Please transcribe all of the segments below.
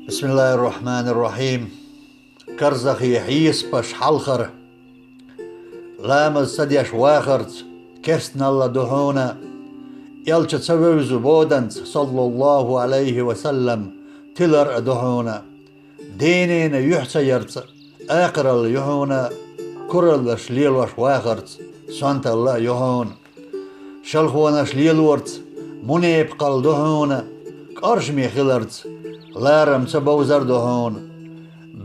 بسم الله الرحمن الرحيم. كرزخي حيس باش حلخر لامز سديش واخرت كرسن الله دهونا يلچ تسويزو بودنت صلى الله عليه وسلم تلر دهونا دينين يحسيرت اقرل يهونا كرل شليل وش واخرت سنت الله يهون شلخونا شليل ورت منيب قل دهونا كارشمي خلرت لارم تبوزر دهون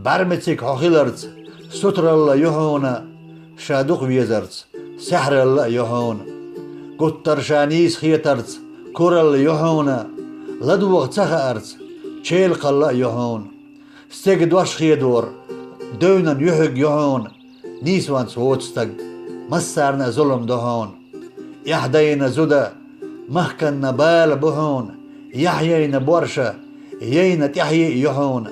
برمتك حخلرت ستر الله يهونا شادوق ويزرت سحر الله يهون قطر شانيس خيترت كورل يهونا لدوغ تخارت شيل الله يهون استجد وش خيدور دونا يحق يهون نيسوان سوتستق مسارنا ظلم دهون يحدينا زدا مهكن نبال بهون يحيينا بورشة يينا تحيي يهون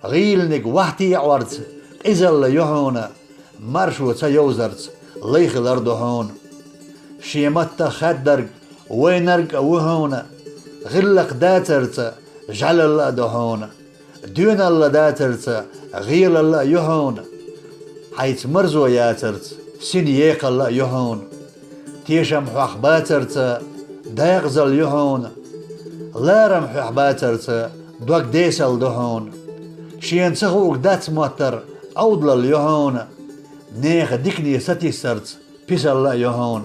غيلنك وحتي عورت إزل يهون مرشو تيوزرت ليخ الأردهون شيمتا خدرق وينرق وهون غلق داترت جعل الله دهون دون الله داترت غيل الله يهون حيث مرزو ياترت سين ييق الله يهون تيشم حق باترت دايغزل يهون لارم حق باترت دوك ديسل دهون شين سخوك دات موتر أودل يهون نيخ ديكني ستي سرت بيس الله يهون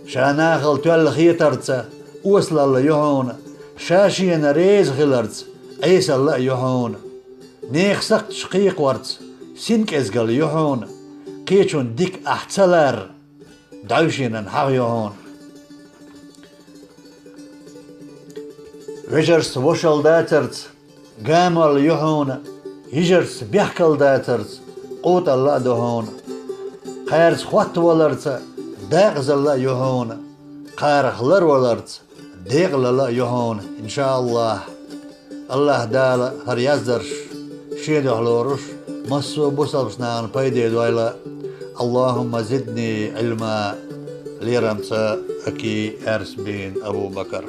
شاناخل تول خيترت وصل الله يهون شاشين ريز غلرت عيس الله يهون نيخ سقت شقيق ورت سينك ازقل يهون قيتشون ديك احتلر دعوشين انحق يهون وجرس وشل داترت قامل يهون يجرس بيحكل داترت قوت الله دهون قارس خوات ولرت داغز الله يهون قارخ لر ولرت ديغل الله يهون إن شاء الله الله دال هر يزدرش شيد حلورش مصو بوصل بسنان بايدي دويلة اللهم زدني علما ليرمت أكي أرس بين أبو بكر.